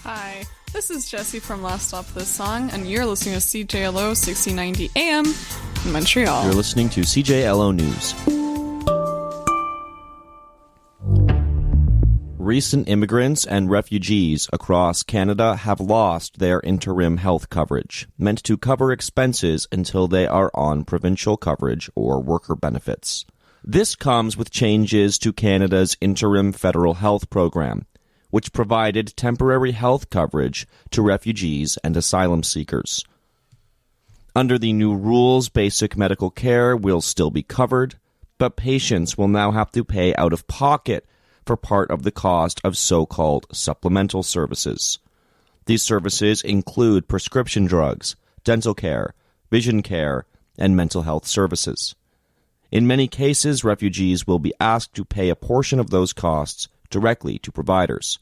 Hi, this is Jessie from Last Stop This Song, and you're listening to CJLO 1690 AM in Montreal. You're listening to CJLO News. Recent immigrants and refugees across Canada have lost their interim health coverage, meant to cover expenses until they are on provincial coverage or worker benefits. This comes with changes to Canada's interim federal health program, which provided temporary health coverage to refugees and asylum seekers. Under the new rules, basic medical care will still be covered, but patients will now have to pay out of pocket for part of the cost of so-called supplemental services. These services include prescription drugs, dental care, vision care, and mental health services. In many cases, refugees will be asked to pay a portion of those costs directly to providers.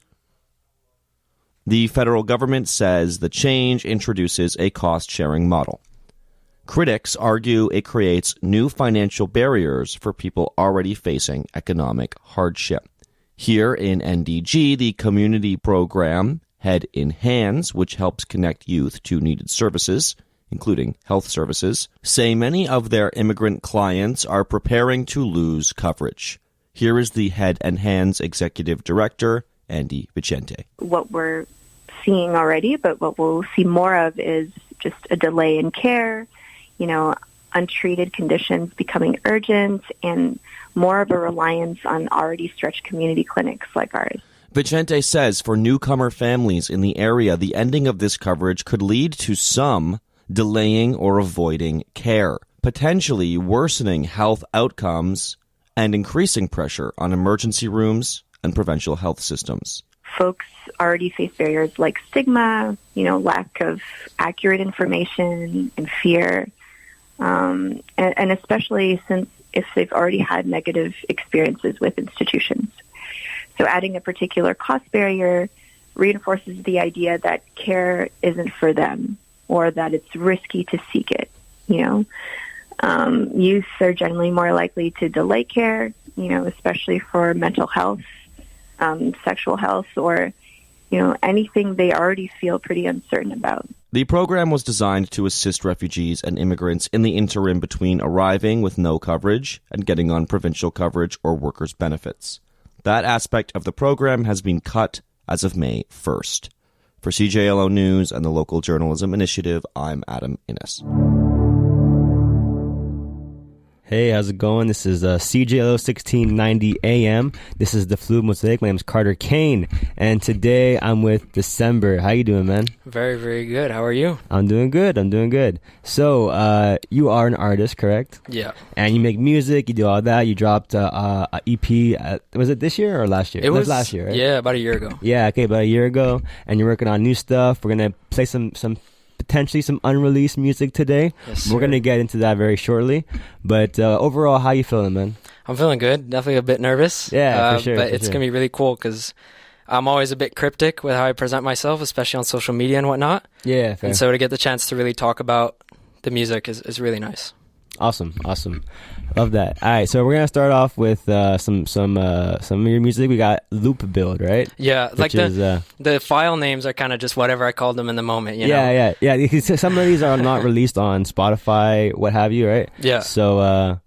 The federal government says the change introduces a cost-sharing model. Critics argue it creates new financial barriers for people already facing economic hardship. Here in NDG, the community program Head in Hands, which helps connect youth to needed services, including health services, say many of their immigrant clients are preparing to lose coverage. Here is the Head and Hands Executive Director, Andy Vicente. What we're seeing already, but what we'll see more of is just a delay in care, untreated conditions becoming urgent, and more of a reliance on already stretched community clinics like ours. Vicente says for newcomer families in the area, the ending of this coverage could lead to some delaying or avoiding care, potentially worsening health outcomes and increasing pressure on emergency rooms and provincial health systems. Folks already face barriers like stigma, lack of accurate information and fear, and especially since if they've already had negative experiences with institutions. So adding a particular cost barrier reinforces the idea that care isn't for them or that it's risky to seek it, Youth are generally more likely to delay care, especially for mental health, sexual health, or, anything they already feel pretty uncertain about. The program was designed to assist refugees and immigrants in the interim between arriving with no coverage and getting on provincial coverage or workers' benefits. That aspect of the program has been cut as of May 1st. For CJLO News and the Local Journalism Initiative, I'm Adam Innes. Hey, how's it going? This is CJLO 1690 AM. This is the Fluid Mosaic. My name is Carter Kane, and today I'm with December. How you doing, man? Very, very good. How are you? I'm doing good. So, you are an artist, correct? Yeah. And you make music, you do all that. You dropped a EP, was it this year or last year? It was last year, right? Yeah, about a year ago. Yeah, okay, about a year ago. And you're working on new stuff. We're going to play some potentially some unreleased music today. Yes, sir. We're going to get into that very shortly. But overall, how you feeling, man? I'm feeling good. Definitely a bit nervous. Yeah, for sure. But it's going to be really cool because I'm always a bit cryptic with how I present myself, especially on social media and whatnot. Yeah, fair. And so to get the chance to really talk about the music is really nice. Awesome. Love that. All right, so we're gonna start off with some of your music. We got Loop Build, right? Yeah, like the file names are kind of just whatever I called them in the moment. You know? Yeah. Some of these are not released on Spotify, what have you, right? Yeah. So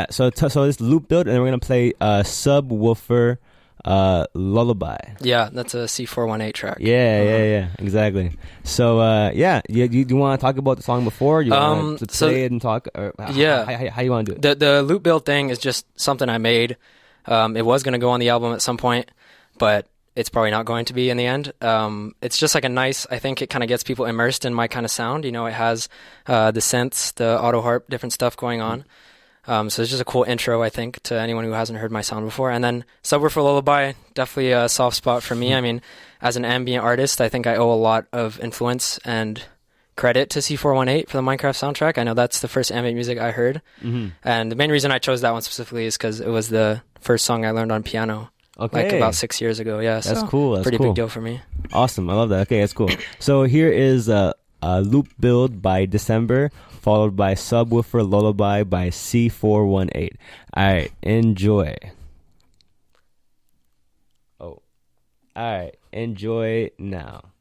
so this Loop Build, and then we're gonna play Subwoofer Lullaby. Yeah, that's a C418 track. Yeah, exactly. So you want to talk about the song before? You want to play it and talk? Or how you want to do it? The loop build thing is just something I made. It was going to go on the album at some point, but it's probably not going to be in the end. It's just like I think it kind of gets people immersed in my kind of sound. It has the synths, the auto harp, different stuff going on. So it's just a cool intro, I think, to anyone who hasn't heard my sound before. And then Subwoofer Lullaby, definitely a soft spot for me. I mean, as an ambient artist, I think I owe a lot of influence and credit to C418 for the Minecraft soundtrack. I know that's the first ambient music I heard. Mm-hmm. And the main reason I chose that one specifically is because it was the first song I learned on piano. Okay. Like about 6 years ago. Yeah, that's cool. That's pretty cool. Big deal for me. Awesome. I love that. Okay, that's cool. So here is Loop Build by December, followed by Subwoofer Lullaby by C418. All right, enjoy. Oh, All right, enjoy now.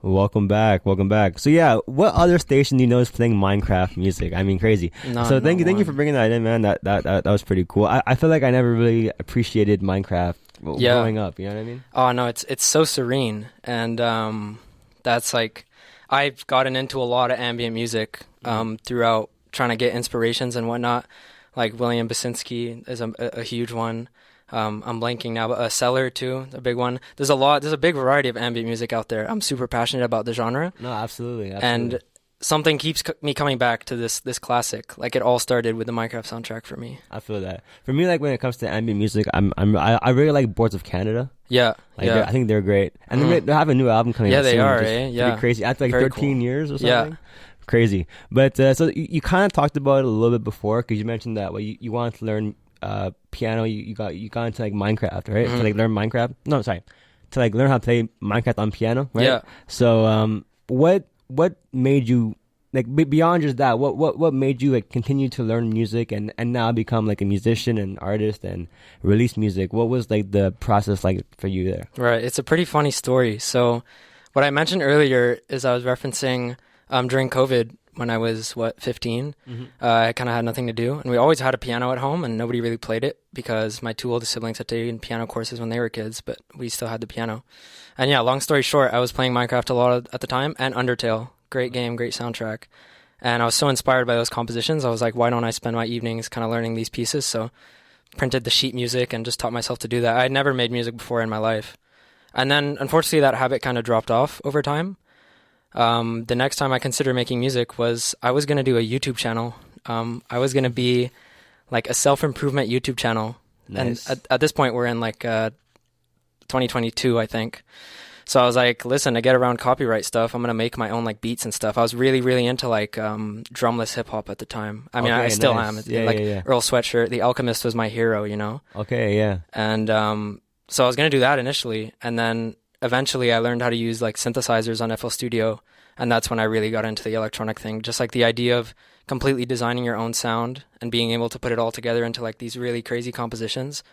Welcome back. Welcome back. So yeah, what other station do you know is playing Minecraft music? I mean, crazy. So thank you for bringing that in, man. That was pretty cool. I feel like I never really appreciated Minecraft growing up. You know what I mean? Oh no, it's so serene, and that's like I've gotten into a lot of ambient music throughout trying to get inspirations and whatnot. Like William Basinski is a huge one. I'm blanking now, but Cellar too, a big one. There's a big variety of ambient music out there. I'm super passionate about the genre. No, absolutely. And something keeps me coming back to this classic. Like it all started with the Minecraft soundtrack for me. I feel that. For me, like when it comes to ambient music, I really like Boards of Canada. Yeah, I think they're great, and they have a new album coming out. Yeah, they soon, are. Pretty crazy. After like Very 13 cool. years or something. Yeah. Crazy. But so you kind of talked about it a little bit before because you mentioned that you wanted to learn piano. You got into like Minecraft, right? To like learn Minecraft. No, sorry, to like learn how to play Minecraft on piano, right? Yeah. So what made you like beyond just that? What made you like continue to learn music and now become like a musician and artist and release music? What was like the process like for you there? Right. It's a pretty funny story. So what I mentioned earlier is I was referencing during COVID when I was 15. I kind of had nothing to do, and we always had a piano at home, and nobody really played it because my two oldest siblings had taken piano courses when they were kids, but we still had the piano. And yeah, long story short, I was playing Minecraft a lot at the time, and Undertale. Great game, great soundtrack. And I was so inspired by those compositions, I was like, why don't I spend my evenings kind of learning these pieces? So printed the sheet music and just taught myself to do that. I had never made music before in my life. And then unfortunately that habit kind of dropped off over time. The next time I considered making music was I was going to do a YouTube channel. I was going to be like a self-improvement YouTube channel. Nice. And at this point, we're in like 2022, I think. So I was like, listen, to get around copyright stuff, I'm going to make my own like beats and stuff. I was really, really into like drumless hip hop at the time. I mean, I still am. Yeah. Earl Sweatshirt, The Alchemist was my hero, you know? Okay, yeah. And so I was going to do that initially. And then eventually I learned how to use like synthesizers on FL Studio, and that's when I really got into the electronic thing. Just like the idea of completely designing your own sound and being able to put it all together into like these really crazy compositions,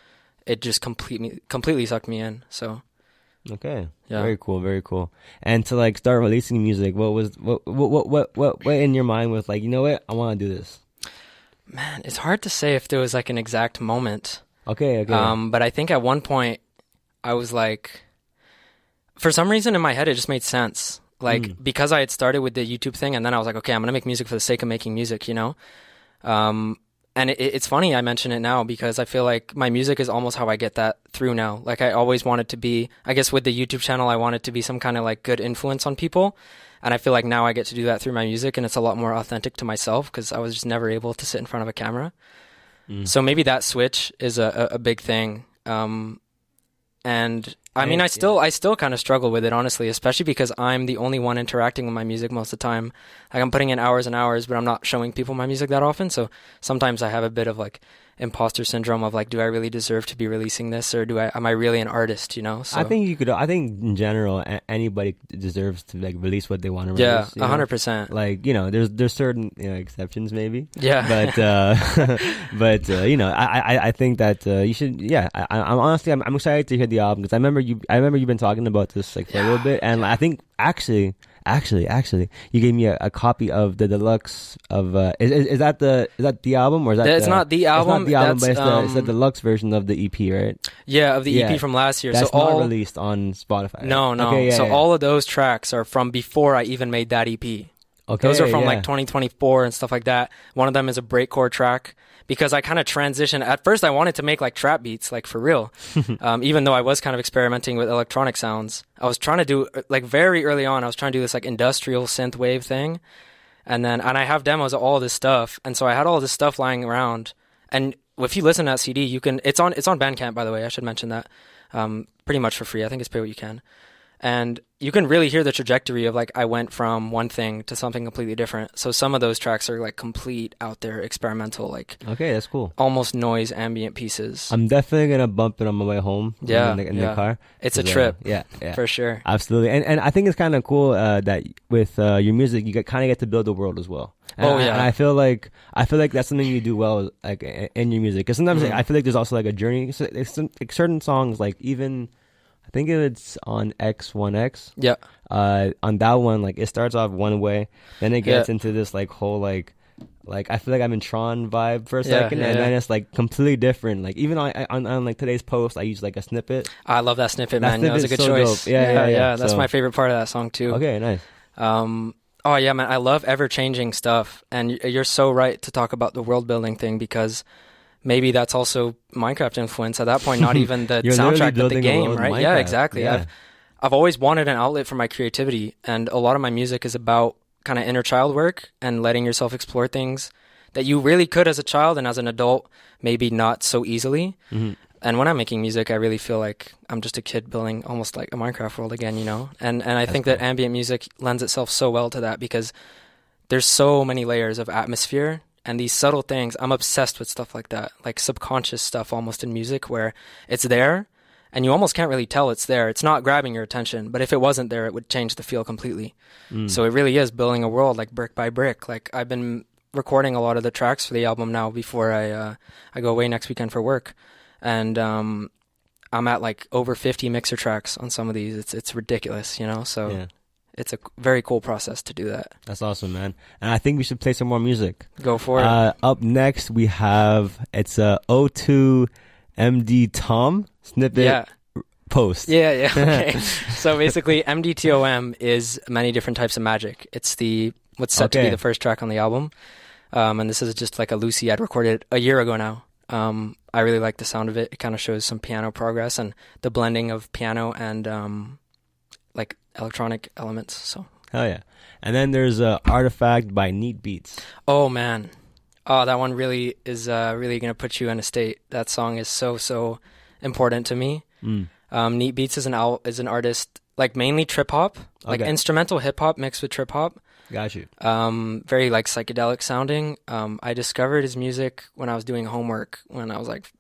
it just completely sucked me in. So okay, yeah. Very cool. And to like start releasing music, what in your mind was like, you know what, I want to do this? Man, it's hard to say if there was like an exact moment. Okay. But I think at one point I was like, for some reason in my head, it just made sense. Like, because I had started with the YouTube thing, and then I was like, okay, I'm going to make music for the sake of making music, you know? And it's funny I mention it now because I feel like my music is almost how I get that through now. Like, I always wanted to be, I guess with the YouTube channel, I wanted to be some kind of like good influence on people. And I feel like now I get to do that through my music, and it's a lot more authentic to myself because I was just never able to sit in front of a camera. So maybe that switch is a big thing. And I mean, I still kind of struggle with it, honestly, especially because I'm the only one interacting with my music most of the time. Like, I'm putting in hours and hours, but I'm not showing people my music that often. So sometimes I have a bit of like imposter syndrome of like, do I really deserve to be releasing this, or am I really an artist, you know? So I think in general anybody deserves to like release what they want to release. Yeah, 100%. Like, you know, there's certain, you know, exceptions maybe. Yeah. But you know, I think that you should. Yeah, I'm honestly I'm excited to hear the album because I remember you've been talking about this like for a little bit, and I think actually you gave me a copy of the deluxe of is that the album, or is that it's not the album? It's not the album, but it's the deluxe version of the EP, right? Yeah, of the EP from last year. That's so not released on Spotify. No. Okay, all of those tracks are from before I even made that EP. Okay, those are from like 2024 and stuff like that. One of them is a breakcore track because I kind of transitioned. At first, I wanted to make like trap beats, like for real. Even though I was kind of experimenting with electronic sounds, I was trying to do like very early on. I was trying to do this like industrial synth wave thing, And I have demos of all this stuff. And so I had all this stuff lying around. And if you listen to that CD, it's on Bandcamp, by the way. I should mention that. Pretty much for free. I think it's pay what you can. And you can really hear the trajectory of like I went from one thing to something completely different. So some of those tracks are like complete out there experimental, like okay, that's cool. Almost noise ambient pieces. I'm definitely gonna bump it on my way home. Yeah, in the car. It's a trip. Yeah, for sure. Absolutely. And I think it's kind of cool that with your music you kind of get to build a world as well. And and I feel like that's something you do well, like in your music. Because sometimes I feel like there's also like a journey. So like certain songs, like even. I think it's on X1X. Yeah. On that one, like it starts off one way, then it gets into this like whole like I feel like I'm in Tron vibe for a second, and then it's like completely different. Like even on like today's post, I use like a snippet. I love that snippet, man. That was a good choice. Dope. Yeah. That's my favorite part of that song too. Okay, nice. Oh yeah, man. I love ever changing stuff, and you're so right to talk about the world building thing because. Maybe that's also Minecraft influence at that point, not even the soundtrack, but the game, right? Minecraft. Yeah, exactly. Yeah. I've always wanted an outlet for my creativity, and a lot of my music is about kind of inner child work and letting yourself explore things that you really could as a child and as an adult, maybe not so easily. Mm-hmm. And when I'm making music, I really feel like I'm just a kid building almost like a Minecraft world again, you know? And I think that ambient music lends itself so well to that because there's so many layers of atmosphere and these subtle things. I'm obsessed with stuff like that, like subconscious stuff almost in music where it's there and you almost can't really tell it's there. It's not grabbing your attention, but if it wasn't there, it would change the feel completely. So it really is building a world like brick by brick. Like I've been recording a lot of the tracks for the album now before I go away next weekend for work. And I'm at like over 50 mixer tracks on some of these. It's ridiculous, you know? So yeah. It's a very cool process to do that. That's awesome, man. And I think we should play some more music. Go for it. Up next, we have, it's a O2 MD Tom snippet post. Yeah. Okay. So basically, MDTOM is many different types of magic. It's what's set to be the first track on the album. And this is just like a Lucy I'd recorded a year ago now. I really like the sound of it. It kind of shows some piano progress and the blending of piano and like electronic elements. So hell yeah. And then there's Artifact by Neat Beats. Oh man, that one really is really gonna put you in a state. That song is so important to me. Neat Beats is an artist like mainly trip hop, like instrumental hip hop mixed with trip hop. Got you. Very like psychedelic sounding. I discovered his music when I was doing homework when I was like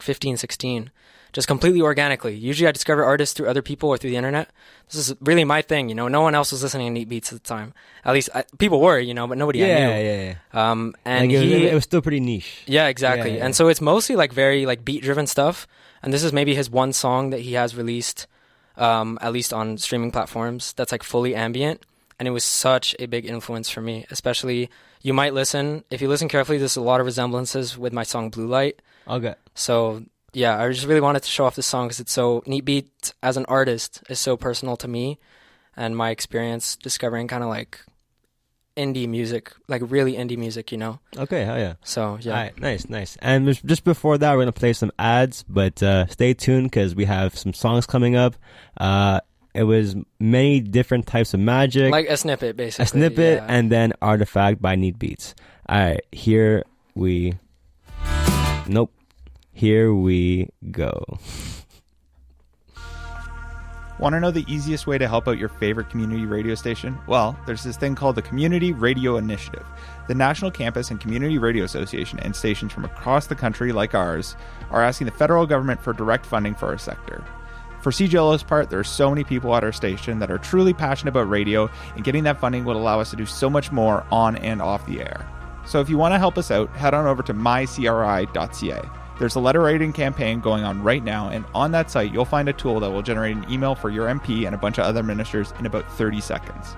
15, 16. Just completely organically. Usually I discover artists through other people or through the internet. This is really my thing, you know. No one else was listening to Neat Beats at the time. At least people were, you know, but nobody I knew. Yeah. And like it was still pretty niche. Yeah, exactly. Yeah. And so it's mostly like very like beat-driven stuff. And this is maybe his one song that he has released, at least on streaming platforms, that's like fully ambient. And it was such a big influence for me, especially you might listen. If you listen carefully, there's a lot of resemblances with my song Blue Light. Okay. So yeah, I just really wanted to show off this song because it's so Neat Beat as an artist is so personal to me and my experience discovering kind of like indie music, like really indie music, you know? Okay, hell yeah. So yeah. All right, nice. And just before that, we're going to play some ads, but stay tuned because we have some songs coming up. It was many different types of magic. Like a snippet, basically. A snippet, and then Artifact by Neat Beats. All right, here we go. Want to know the easiest way to help out your favorite community radio station? Well, there's this thing called the Community Radio Initiative. The National Campus and Community Radio Association and stations from across the country like ours are asking the federal government for direct funding for our sector. For CJLO's part, there are so many people at our station that are truly passionate about radio, and getting that funding would allow us to do so much more on and off the air. So if you want to help us out, head on over to mycri.ca. There's a letter writing campaign going on right now, and on that site, you'll find a tool that will generate an email for your MP and a bunch of other ministers in about 30 seconds.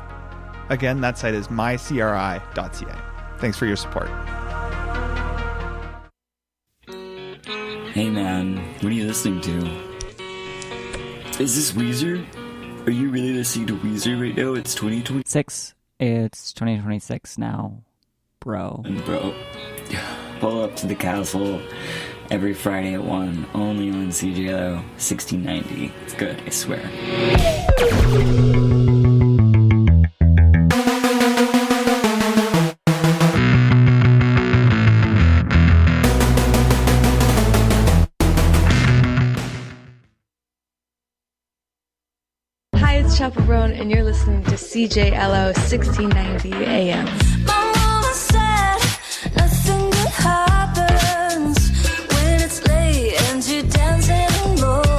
Again, that site is mycri.ca. Thanks for your support. Hey man, what are you listening to? Is this Weezer? Are you really listening to Weezer right now? It's 2026. It's 2026 now, bro. Bro, pull up to the castle every Friday at 1, only on CJLO 1690. It's good, I swear. Chaperone, and you're listening to CJLO 1690 AM. My mama said nothing good happens when it's late and you're dancing alone.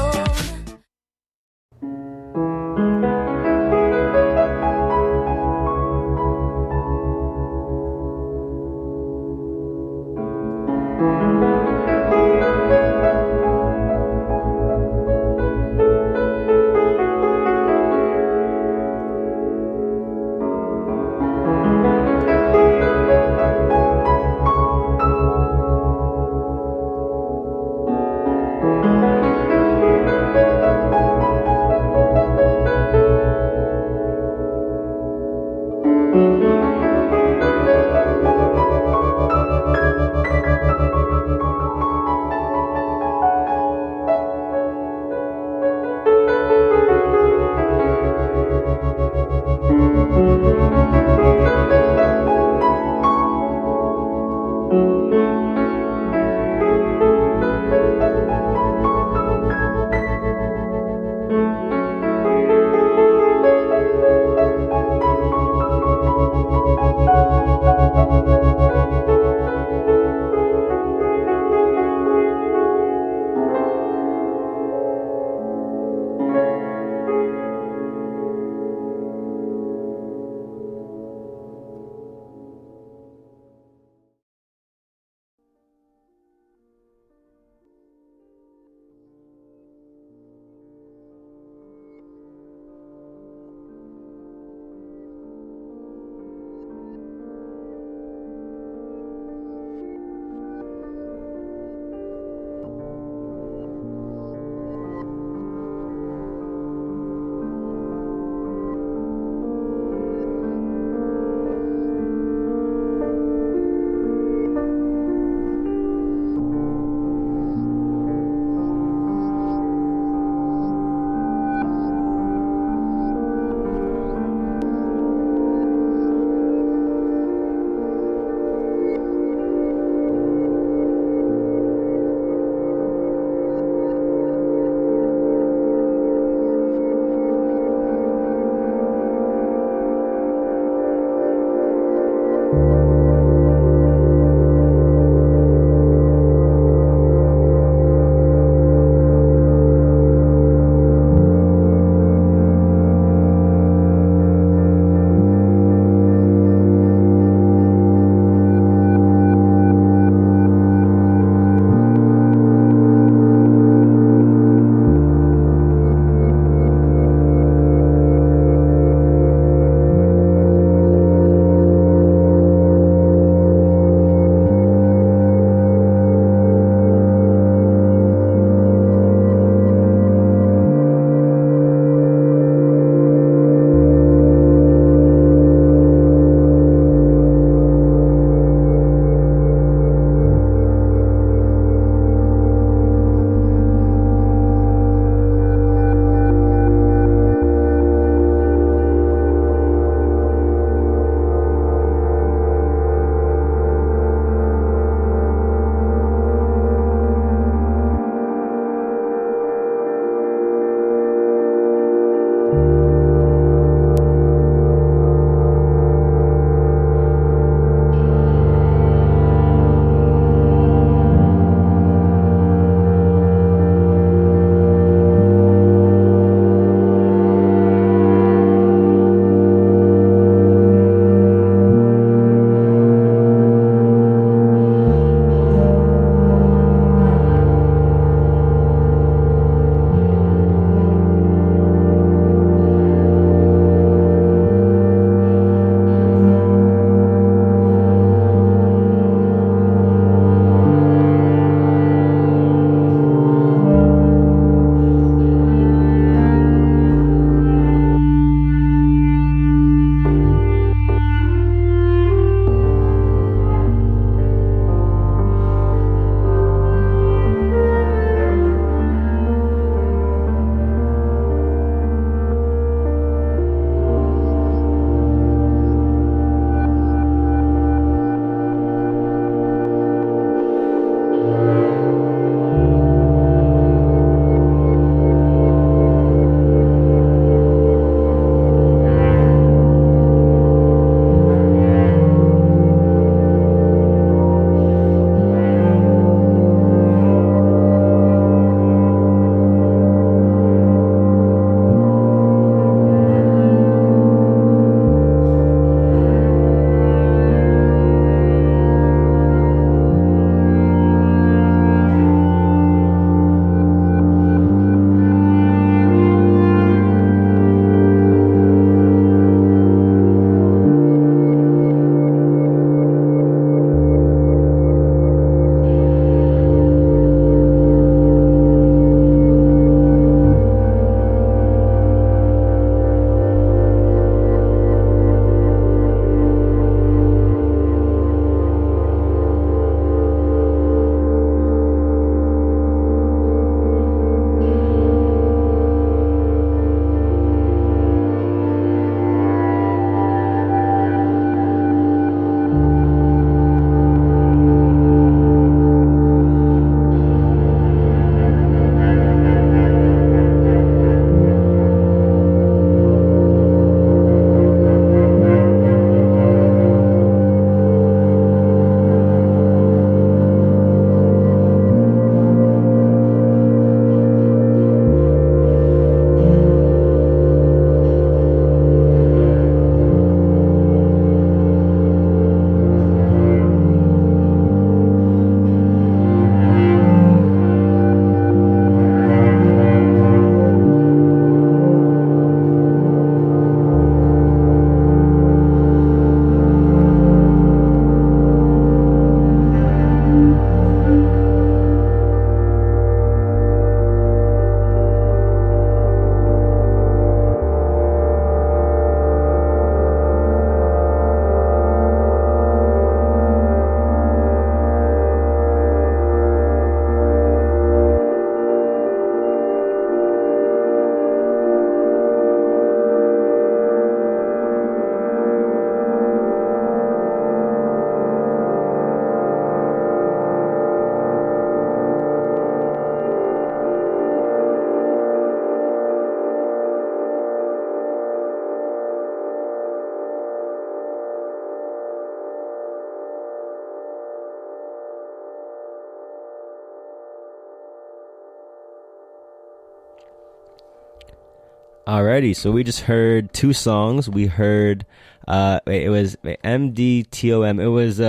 Alrighty, so we just heard two songs. We heard it was MDTOM. It was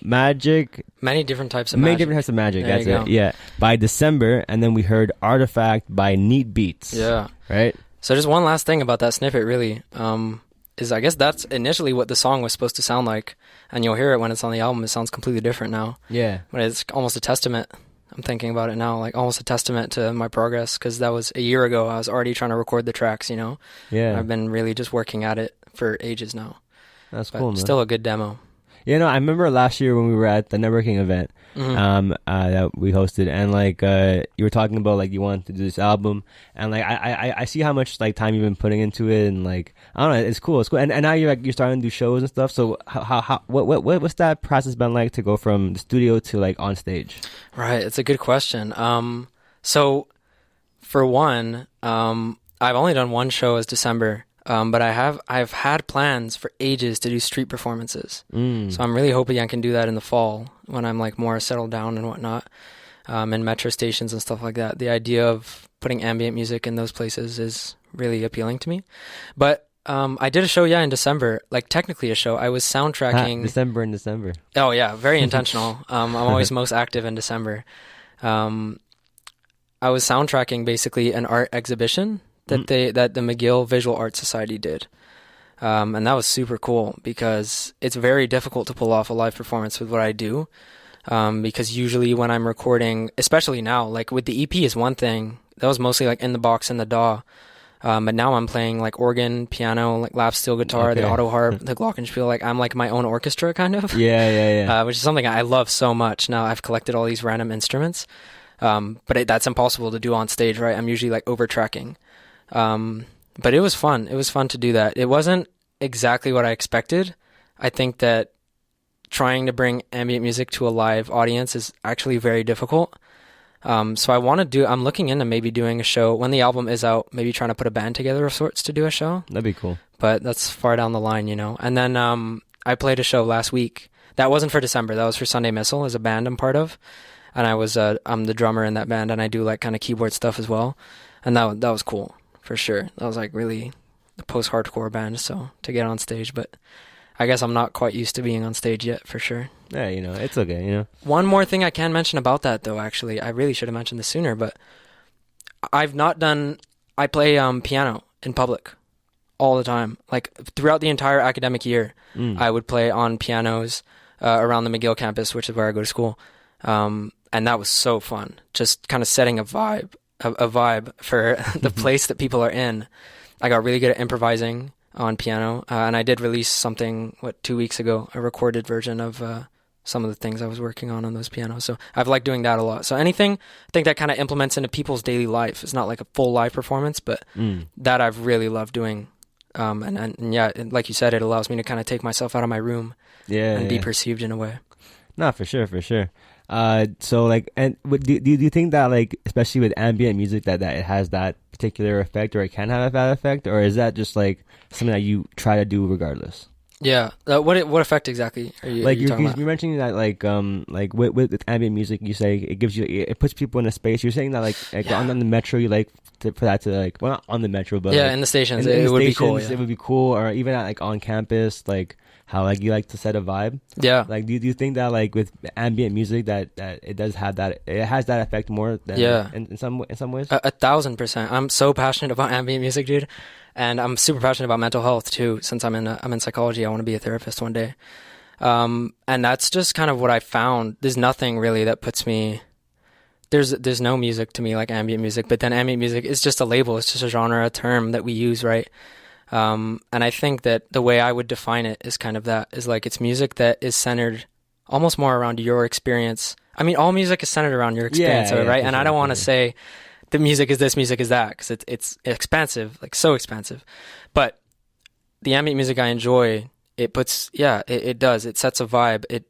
Magic. Many different types of Many magic. different types of magic. There That's you it. go. Yeah. By December, and then we heard Artifact by Neat Beats. Yeah. Right? So just one last thing about that snippet, really, is I guess that's initially what the song was supposed to sound like, and you'll hear it when it's on the album. It sounds completely different now. Yeah. But it's almost a testament. I'm thinking about it now, like almost a testament to my progress, because that was a year ago. I was already trying to record the tracks, Yeah. I've been really just working at it for ages now. That's But cool, man. still a good demo. I remember last year when we were at the networking event that we hosted, and like you were talking about like you wanted to do this album, and like I see how much like time you've been putting into it, and like I don't know, it's cool, and now you're starting to do shows and stuff. So what's that process been like to go from the studio to like on stage? Right, it's a good question. So for one, I've only done one show as December. But I've had plans for ages to do street performances. So I'm really hoping I can do that in the fall when I'm like more settled down and whatnot, in metro stations and stuff like that. The idea of putting ambient music in those places is really appealing to me. But I did a show, in December, like technically a show. I was soundtracking. December. Oh yeah, very intentional. I'm always most active in December. I was soundtracking basically an art exhibition that the McGill Visual Arts Society did. And that was super cool because it's very difficult to pull off a live performance with what I do. Because usually when I'm recording, especially now, like with the EP is one thing, that was mostly like in the box in the DAW. But now I'm playing like organ, piano, like lap steel guitar, the auto harp, the glockenspiel. Like I'm like my own orchestra kind of. Yeah. Which is something I love so much. Now I've collected all these random instruments. But that's impossible to do on stage, right? I'm usually like overtracking. But it was fun. It was fun to do that. It wasn't exactly what I expected. I think that trying to bring ambient music to a live audience is actually very difficult. So I'm looking into maybe doing a show when the album is out, maybe trying to put a band together of sorts to do a show. That'd be cool. But that's far down the line, And then, I played a show last week. That wasn't for December. That was for Sunday Missile as a band I'm part of. And I'm the drummer in that band and I do like kind of keyboard stuff as well. And that was cool. For sure. That was like really a post-hardcore band, so to get on stage, but I guess I'm not quite used to being on stage yet, for sure. Yeah, it's okay, One more thing I can mention about that, though, actually, I really should have mentioned this sooner, but I play piano in public all the time. Like, throughout the entire academic year, I would play on pianos around the McGill campus, which is where I go to school, and that was so fun, just kind of setting a vibe for the place that people are in. I got really good at improvising on piano, and I did release something 2 weeks ago, a recorded version of some of the things I was working on those pianos. So I've liked doing that a lot. So anything I think that kind of implements into people's daily life. It's not like a full live performance, but that I've really loved doing. And yeah, like you said, it allows me to kind of take myself out of my room and be perceived in a way. No, for sure. So like, and do you think that like, especially with ambient music, that it has that particular effect, or it can have that effect, or is that just like something that you try to do regardless? Yeah. What effect exactly are you talking about? You're mentioning that like with ambient music, you say it puts people in a space. You're saying that like on the metro, you like for that to like, well, not on the metro, but like, in the stations, it would be cool. Yeah. It would be cool, or even at like on campus, like how like you like to set a vibe. Yeah. Like do you think that like with ambient music that it does have that, it has that effect more than in some ways? 1,000%. I'm so passionate about ambient music, dude. And I'm super passionate about mental health too. Since I'm in psychology, I want to be a therapist one day. And that's just kind of what I found. There's nothing really that puts me. There's no music to me like ambient music. But then ambient music is just a label. It's just a genre, a term that we use, right? And I think that the way I would define it is kind of that, is like it's music that is centered almost more around your experience. I mean, all music is centered around your experience, right? And I don't want to say the music is this, music is that, because it's expansive, like so expansive. But the ambient music I enjoy, it puts, it does. It sets a vibe. It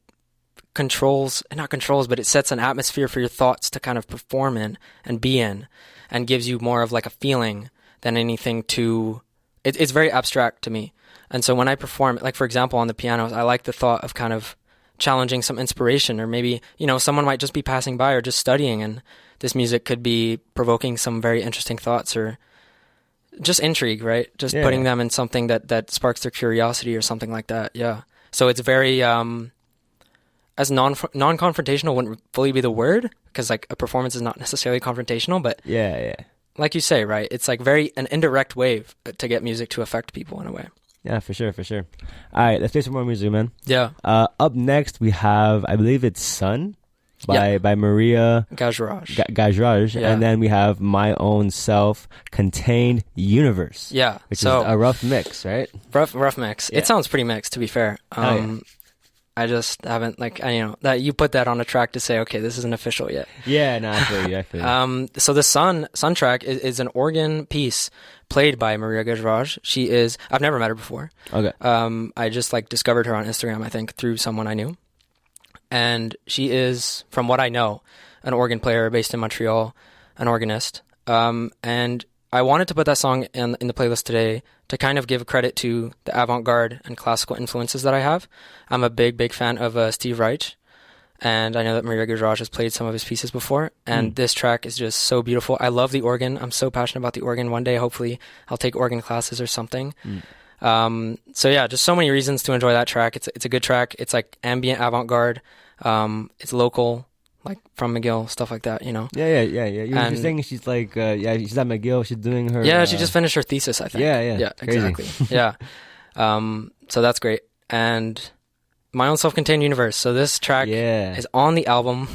not controls, but it sets an atmosphere for your thoughts to kind of perform in and be in, and gives you more of like a feeling than anything to. It's very abstract to me. And so when I perform, like for example on the pianos, I like the thought of kind of challenging some inspiration, or maybe, someone might just be passing by or just studying, and this music could be provoking some very interesting thoughts, or just intrigue, right? Just putting them in something that sparks their curiosity or something like that. Yeah. So it's very as non-confrontational wouldn't fully be the word, because like a performance is not necessarily confrontational, but like you say, right? It's like an indirect way to get music to affect people in a way. Yeah, for sure. All right, let's play some more music, man. Yeah. Up next, we have, I believe it's Sun by Maria Gajraj. And then we have My Own Self-Contained Universe. Yeah. Which is a rough mix, right? Rough mix. Yeah. It sounds pretty mixed, to be fair. I just haven't, like, that you put that on a track to say, okay, this isn't official yet. Yeah, no, I feel you. So the Sun track is an organ piece played by Maria Gajraj. I've never met her before. Okay. I just like discovered her on Instagram, I think, through someone I knew. And she is, from what I know, an organ player based in Montreal, an organist. And I wanted to put that song in the playlist today to kind of give credit to the avant-garde and classical influences that I have. I'm a big fan of Steve Reich, and I know that Maria Gajraj has played some of his pieces before, and this track is just so beautiful. I love the organ. I'm so passionate about the organ. One day, hopefully, I'll take organ classes or something. So yeah, just so many reasons to enjoy that track. It's a good track. It's like ambient avant-garde. It's local, like from McGill, stuff like that, Yeah. You're saying she's like, she's at McGill. She's doing her. Yeah, she just finished her thesis, I think. Yeah, exactly. Yeah. So that's great. And My Own Self-Contained Universe. So this track is on the album.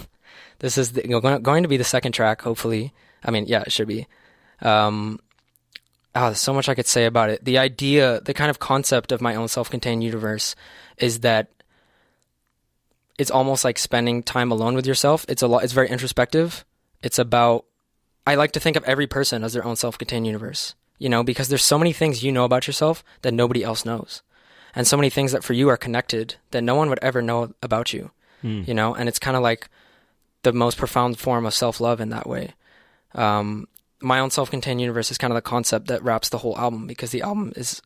This is going to be the second track, hopefully. I mean, yeah, it should be. There's so much I could say about it. The idea, the kind of concept of My Own Self-Contained Universe is that it's almost like spending time alone with yourself. It's very introspective. It's about, I like to think of every person as their own self-contained universe, because there's so many things you know about yourself that nobody else knows. And so many things that for you are connected that no one would ever know about you, and it's kind of like the most profound form of self-love in that way. My Own Self-Contained Universe is kind of the concept that wraps the whole album, because the album is,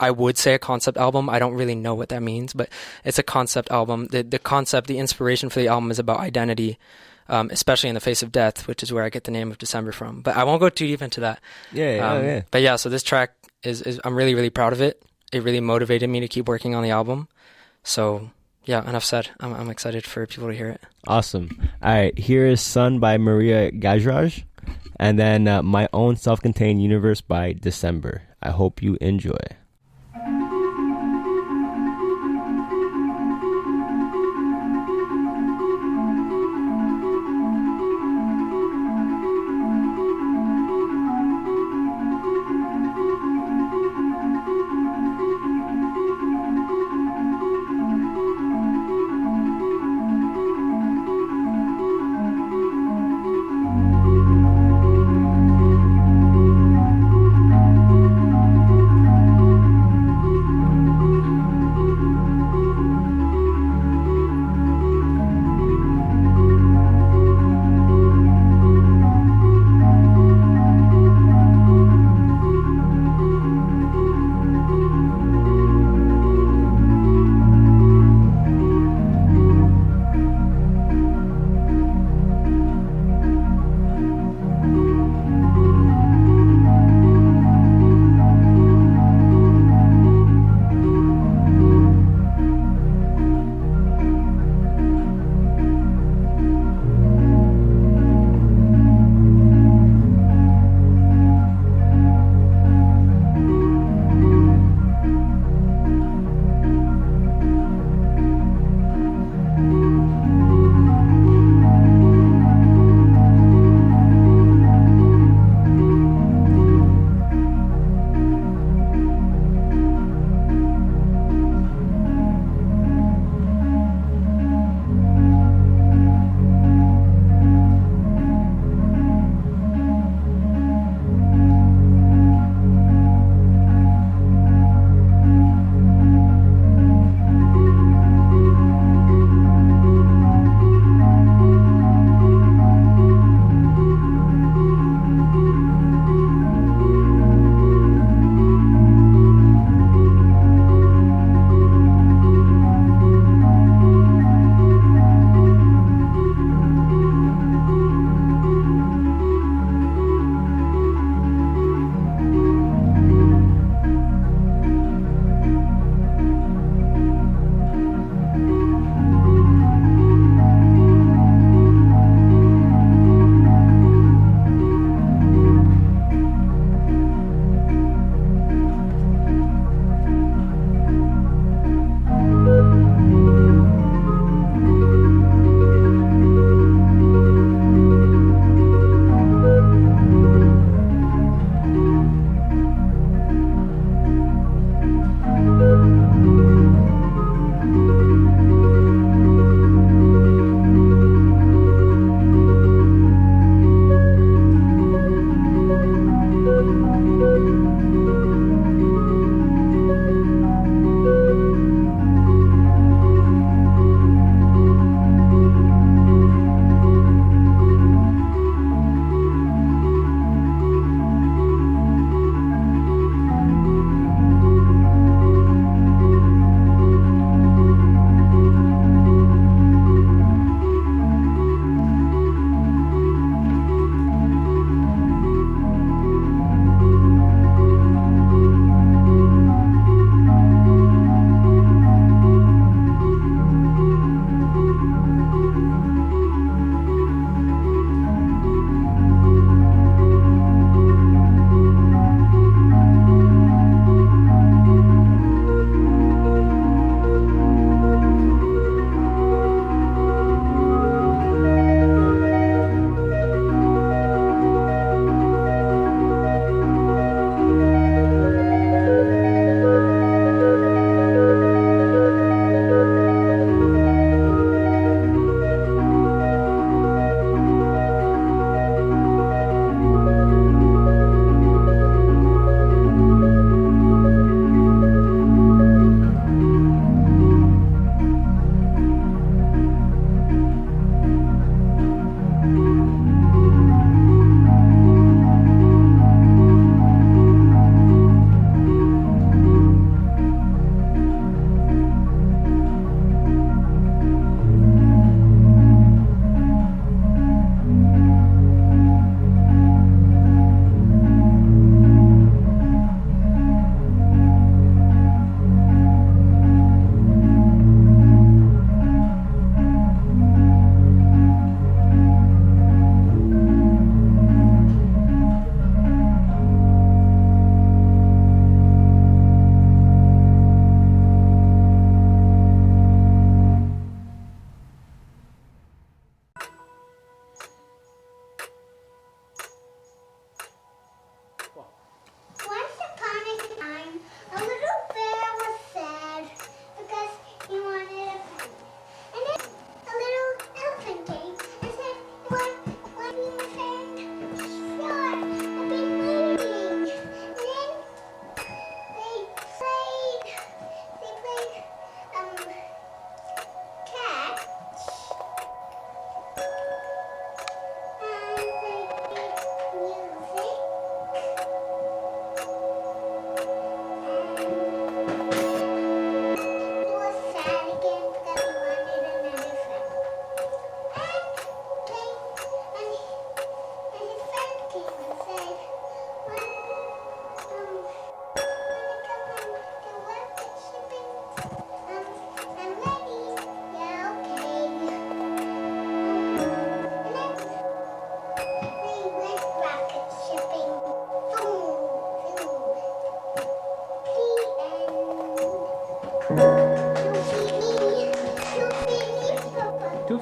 I would say, a concept album. I don't really know what that means, but it's a concept album. The concept, the inspiration for the album is about identity, especially in the face of death, which is where I get the name of December from. But I won't go too deep into that. Yeah. But yeah, so this track is I'm really, really proud of it. It really motivated me to keep working on the album. So yeah, enough said. I'm excited for people to hear it. Awesome. All right, here is Sun by Maria Gajraj, and then My Own Self-Contained Universe by December. I hope you enjoy.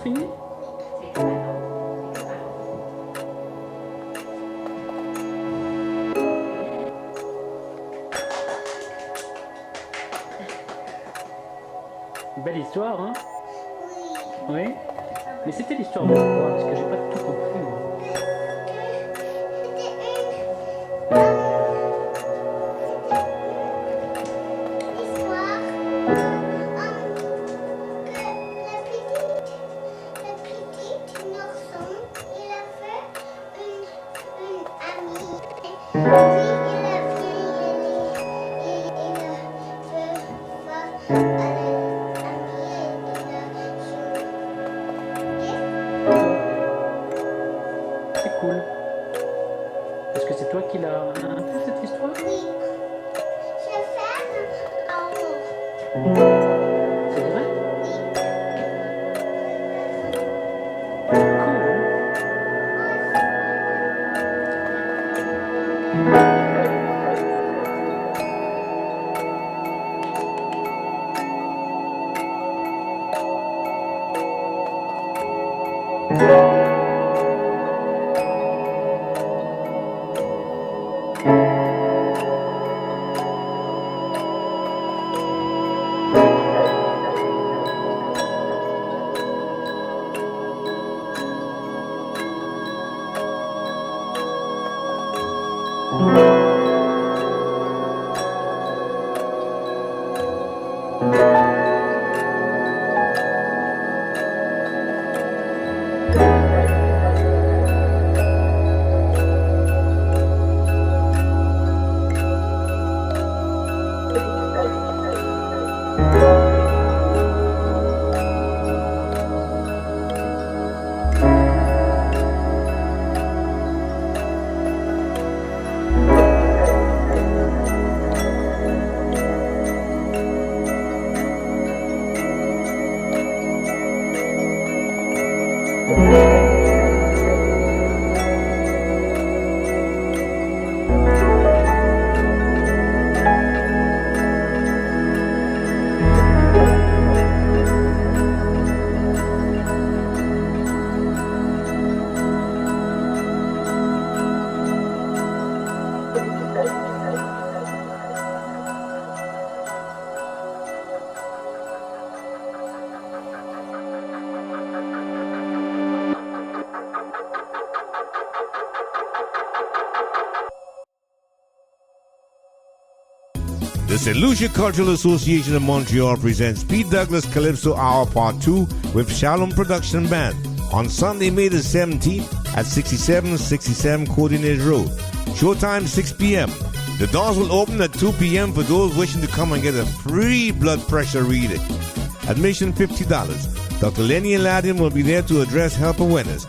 fini? Belle histoire, hein? Oui. Mais c'était l'histoire de quoi? Parce que j'ai pas tout compris, moi. C'est cool. Est-ce que c'est toi qui l'as inventé cette histoire? Oui. C'est vrai? The St. Lucia Cultural Association of Montreal presents Pete Douglas Calypso Hour Part 2 with Shalom Production Band on Sunday, May the 17th at 6767 Coordinate Road. Showtime 6 p.m. The doors will open at 2 p.m. for those wishing to come and get a free blood pressure reading. Admission $50. Dr. Lenny Aladdin will be there to address health awareness.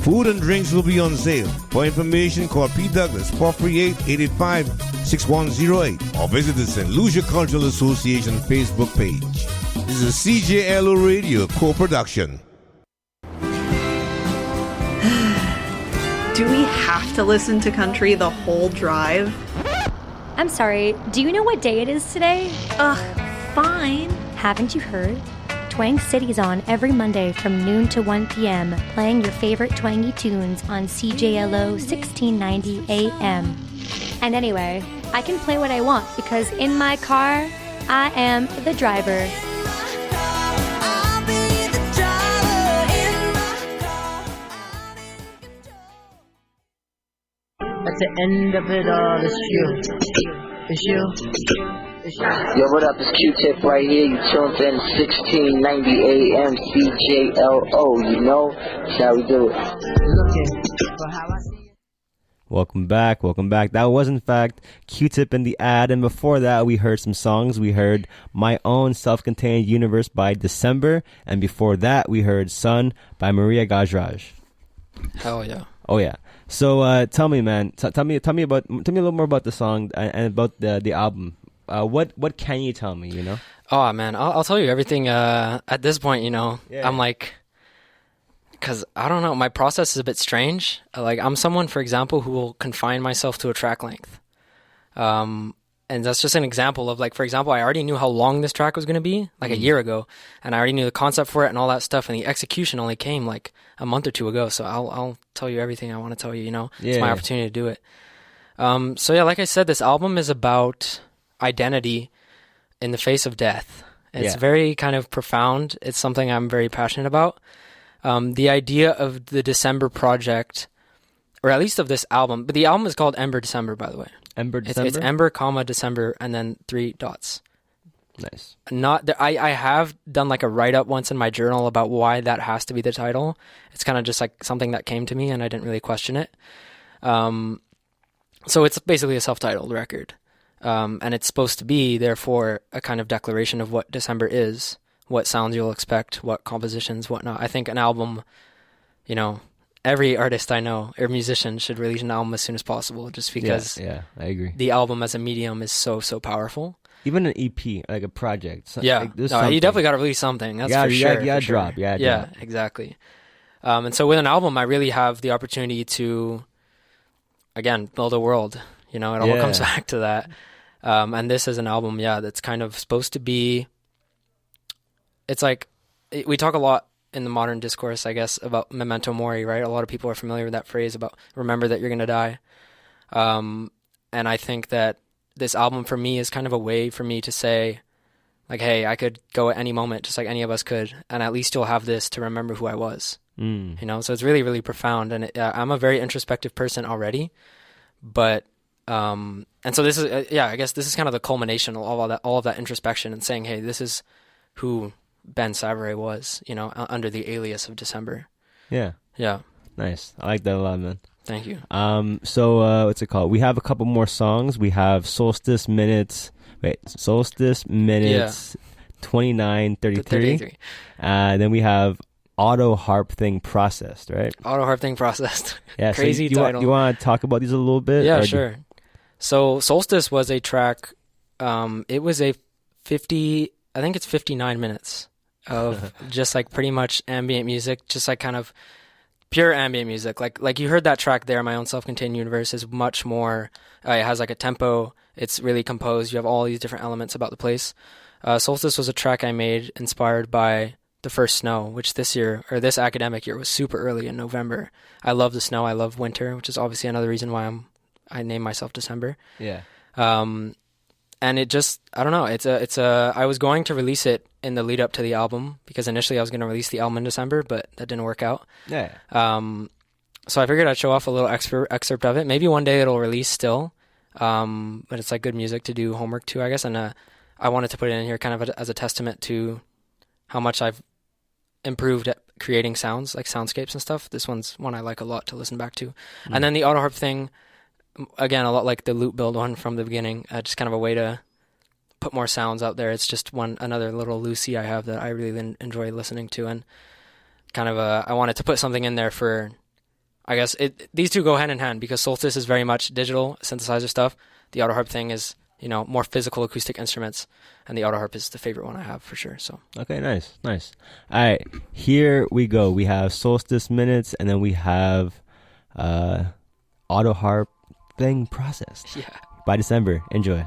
Food and drinks will be on sale. For information, call Pete Douglas 438-885-6108 or visit the St. Lucia Cultural Association Facebook page. This is a CJLO Radio co-production. Do we have to listen to country the whole drive? I'm sorry, do you know what day it is today? Ugh, fine. Haven't you heard? Twang City's on every Monday from noon to 1 p.m., playing your favorite twangy tunes on CJLO 1690 AM. And anyway, I can play what I want because in my car, I am the driver. At the end of it all, it's you. It's you. Yo, what up? It's Q-Tip right here. You tuned in 1690 AM CJLO. You know, that's how we do it. Welcome back. That was, in fact, Q-Tip in the ad. And before that, we heard some songs. We heard My Own Self-Contained Universe by December. And before that, we heard Sun by Maria Gajraj. Hell yeah. Oh, yeah. So tell me, man. Tell me a little more about the song and about the album. What can you tell me, you know? Oh, man, I'll tell you everything at this point, you know. Yeah. I'm like, because I don't know, my process is a bit strange. Like, I'm someone, for example, who will confine myself to a track length. And And that's just an example of, like, for example, I already knew how long this track was going to be, like a year ago, and I already knew the concept for it and all that stuff, and the execution only came like a month or two ago. So I'll tell you everything I want to tell you. It's my opportunity to do it. So yeah, like I said, this album is about identity in the face of death. It's very kind of profound. It's something I'm very passionate about. The idea of the December project, or at least of this album, but the album is called Ember December, by the way. Ember December? It's Ember, comma, December, and then 3 dots. Nice. I have done like a write-up once in my journal about why that has to be the title. It's kind of just like something that came to me, and I didn't really question it. So it's basically a self-titled record. And it's supposed to be, therefore, a kind of declaration of what December is, what sounds you'll expect, what compositions, whatnot. I think an album, every artist I know or musician should release an album as soon as possible, just because I agree. The album as a medium is so powerful. Even an EP, like a project. You definitely got to release something. That's for sure. You got to drop. Yeah, exactly. And so with an album, I really have the opportunity to, again, build a world. It all comes back to that. And this is an album, that's kind of supposed to be, it's like, we talk a lot in the modern discourse, I guess, about memento mori, right? A lot of people are familiar with that phrase about remember that you're going to die. And I think that this album for me is kind of a way for me to say, like, hey, I could go at any moment, just like any of us could, and at least you'll have this to remember who I was. So it's really, really profound. And I'm a very introspective person already, but and so this is I guess this is kind of the culmination of all of that introspection and saying, hey, this is who Ben Savary was, under the alias of December. Yeah Nice. I like that a lot, man. Thank you. So what's it called? We have a couple more songs. We have Solstice Minutes 29:33. Then we have Auto Harp Thing Processed, right? Auto Harp Thing Processed. Yeah. Crazy so title. You want to talk about these a little bit? Yeah, sure. So Solstice was a track, it was a 59 minutes of just like pretty much ambient music, just like kind of pure ambient music. Like you heard that track there, My Own Self-Contained Universe is much more, it has like a tempo, it's really composed, you have all these different elements about the place. Solstice was a track I made inspired by the first snow, which this year, this academic year, was super early in November. I love the snow, I love winter, which is obviously another reason why I named myself December. Yeah. And it just, I don't know, I was going to release it in the lead up to the album, because initially I was going to release the album in December, but that didn't work out. Yeah. So I figured I'd show off a little excerpt of it. Maybe one day it'll release still. But it's like good music to do homework to, I guess. And I wanted to put it in here kind of as a testament to how much I've improved at creating sounds, like soundscapes and stuff. This one's one I like a lot to listen back to. And then the auto harp thing, again, a lot like the loop build one from the beginning, just kind of a way to put more sounds out there. It's just another little Lucy I have that I really enjoy listening to, and kind of I wanted to put something in there for, I guess these two go hand in hand, because Solstice is very much digital synthesizer stuff. The auto harp thing is more physical acoustic instruments, and the auto harp is the favorite one I have for sure. So okay, nice. All right, here we go. We have Solstice Minutes, and then we have auto harp thing Processed. Yeah. By December. Enjoy.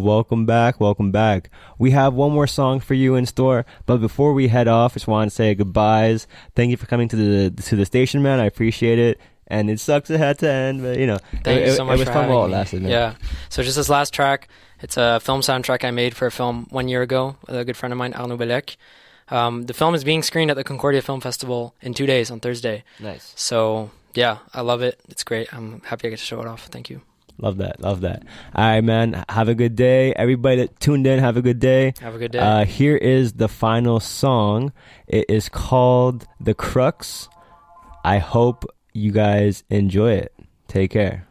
welcome back, welcome back. We have one more song for you in store, but before we head off, I just want to say goodbyes. Thank you for coming to the station, man. I appreciate it. And it sucks it had to end, but Thank you so much it was for fun having while it me. lasted, man. Yeah. So just this last track, it's a film soundtrack I made for a film 1 year ago with a good friend of mine, Arnaud Belec. The film is being screened at the Concordia Film Festival in 2 days on Thursday. Nice. So yeah, I love it. It's great. I'm happy I get to show it off. Thank you. Love that. All right, man. Have a good day. Everybody that tuned in, have a good day. Have a good day. Here is the final song. It is called The Crux. I hope you guys enjoy it. Take care.